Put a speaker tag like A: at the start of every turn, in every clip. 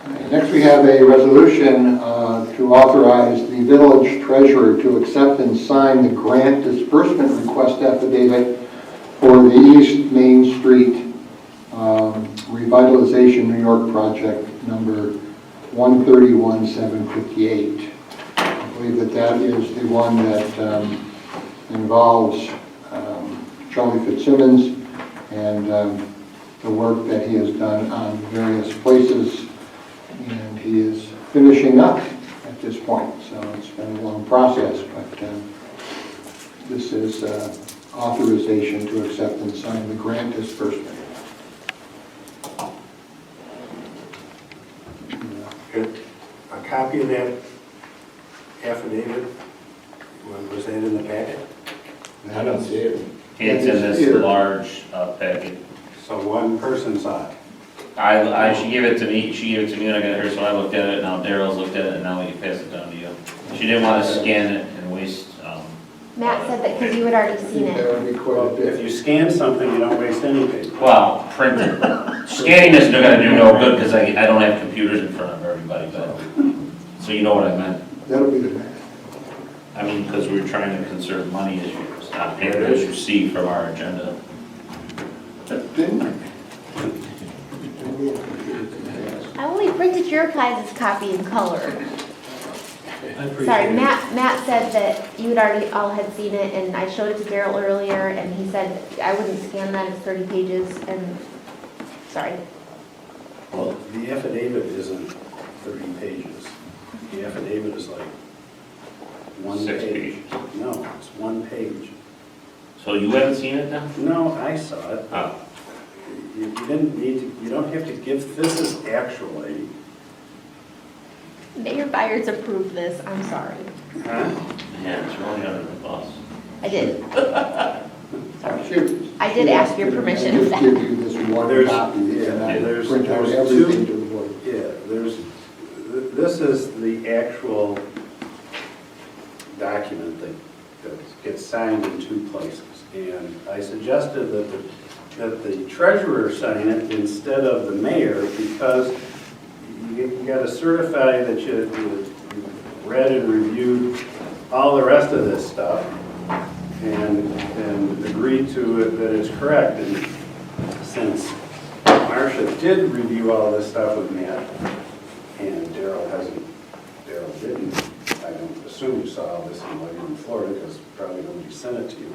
A: Next, we have a resolution to authorize the village treasurer to accept and sign the grant disbursement request affidavit for the East Main Street Revitalization New York project number 131,758. I believe that is the one that involves Charlie Fitzsimmons and the work that he has done on various places. And he is finishing up at this point, so it's been a long process, but this is authorization to accept and sign the grant disbursement.
B: A copy of that affidavit, was that in the packet?
C: I don't see it.
D: It's in this large packet.
B: So one person saw it.
D: She gave it to me, when I got here, so I looked at it, now Daryl's looked at it, and now we can pass it down to you. She didn't want to scan it and waste,
E: Matt said that because you had already seen
A: That
E: it.
A: would be quite a
B: Well, if
A: bit.
B: you scan something, you don't waste any paper.
D: well, print it. Scanning this is gonna do no good, because I don't have computers in front of everybody, but, so you know what I meant.
A: That'll be the next.
D: I mean, because we're trying to conserve money, as you see from our agenda.
E: I only printed your guys' copy in color. Sorry, Matt said that you had already all had seen it, and I showed it to Daryl earlier, and he said I wouldn't scan that, it's 30 pages, and, sorry.
B: Well, the affidavit isn't 30 pages. The affidavit is like one
D: 6
B: page.
D: pages.
B: No, it's one page.
D: So you haven't seen it now?
B: No, I saw it.
D: Oh.
B: You didn't need to, you don't have to give, this is actually,
E: Mayor Byers approved this, I'm sorry.
D: Yeah, it's really under the bus.
E: I did.
A: Shoot.
E: I did ask your permission.
A: Just give you this one
B: There's-
A: copy,
B: yeah,
A: and I
B: there's-
A: print out
B: there's
A: everything
B: two-
A: to the board.
B: this is the actual document that gets signed in two places. And I suggested that the treasurer sign it instead of the mayor, because you got to certify that you read and reviewed all the rest of this stuff and agreed to it that it's correct. And since Marcia did review all this stuff with Matt, and Daryl didn't, I don't assume you saw all this while you were in Florida, because probably nobody sent it to you,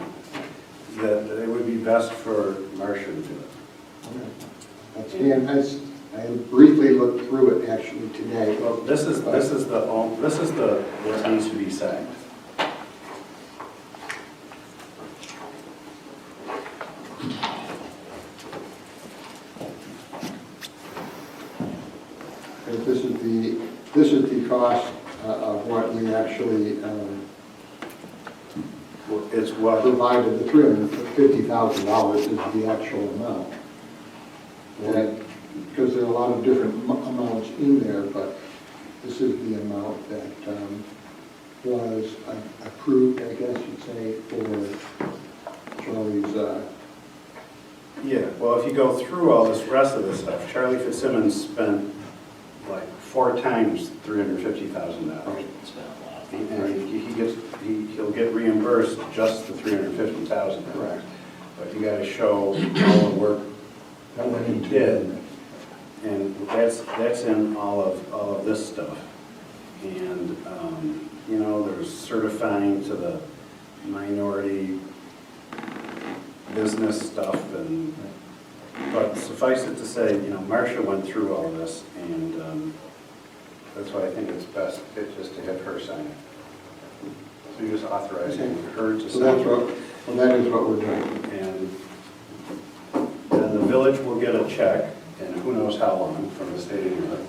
B: that it would be best for Marcia to do it.
A: And I briefly looked through it actually today.
B: Well, this is the what needs to be signed.
A: This is the cost of what we actually
B: It's what,
A: provided. The $350,000 is the actual amount. Because there are a lot of different amounts in there, but this is the amount that was approved, I guess you'd say, for Charlie's.
B: yeah, well, if you go through all this rest of this stuff, Charlie Fitzsimmons spent like 4 times $350,000. And he'll get reimbursed just the $350,000.
A: Correct.
B: But you gotta show all the work
A: That went
B: he
A: into
B: did. And that's in all of this stuff. And, you know, there's certifying to the minority business stuff, but suffice it to say, you know, Marcia went through all this, and that's why I think it's best just to have her sign it. So you're just authorizing her to
A: So
B: sign
A: that's
B: it.
A: well, that is what we're doing.
B: And then the village will get a check, and who knows how long, from the state of New York.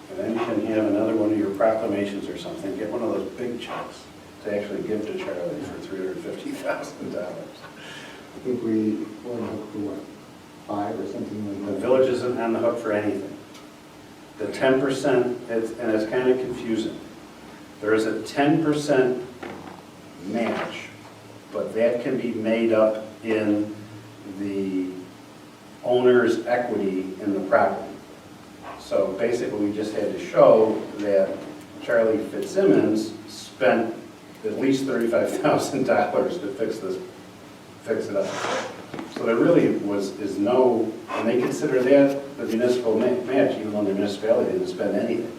B: And then you can have another one of your proclamations or something, get one of those big checks to actually give to Charlie for $350,000.
A: I think we were on the hook for what, 5 or something like
B: The
A: that.
B: village isn't on the hook for anything. The 10%, and it's kind of confusing. There is a 10% match, but that can be made up in the owner's equity in the property. So basically, we just had to show that Charlie Fitzsimmons spent at least $35,000 to fix it up. So there really is no, and they consider that the municipal match, even though the municipality didn't spend anything.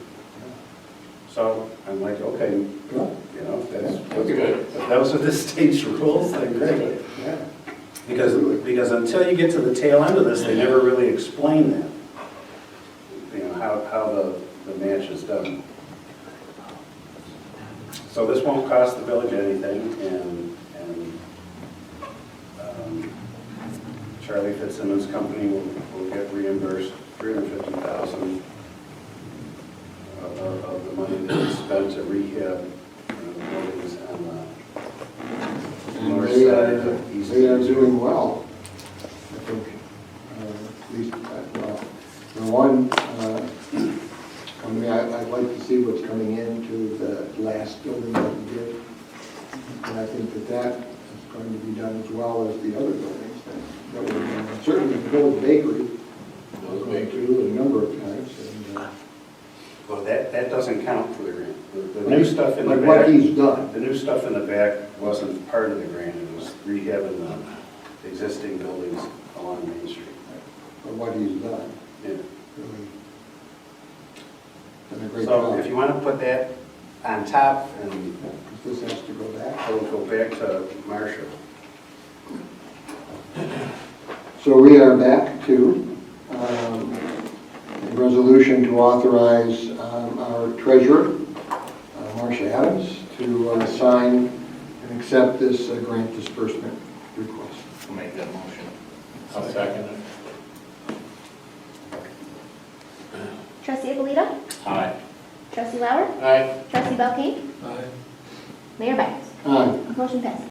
B: So I'm like, okay, you know, that's good. If those are the state's rules, then great.
A: Yeah.
B: Because until you get to the tail end of this, they never really explain that. You know, how the match is done. So this won't cost the village anything, and Charlie Fitzsimmons' company will get reimbursed $350,000 of the money that was spent to rehab the buildings on the
A: And
B: north
A: they
B: side
A: are,
B: of East
A: they are
B: Main Street.
A: doing well, I think. At least, well, the one company, I'd like to see what's coming into the last building that we did. And I think that is going to be done as well as the other buildings that were done. Certainly the Village Bakery, was going to a number of times. And,
B: Well, that doesn't count for the grant. The new stuff in the
A: like what
B: back,
A: he's done.
B: the new stuff in the back wasn't part of the grant. It was rehabbing the existing buildings along Main Street.
A: For what he's done.
B: Yeah.
A: Really done a great
B: So
A: job.
B: if you want to put that on top, and
A: This has to go back.
B: it'll go back to Marcia.
A: So we are back to a resolution to authorize our treasurer, Marcia Adams, to sign and accept this grant disbursement request.
D: I'll make that motion.
C: I'll second it.
E: Trustee Abolito?
D: Aye.
E: Trustee Lauer?
C: Aye.
E: Trustee Belkane?
C: Aye.
E: Mayor Byers?
A: Aye.
E: Motion passes.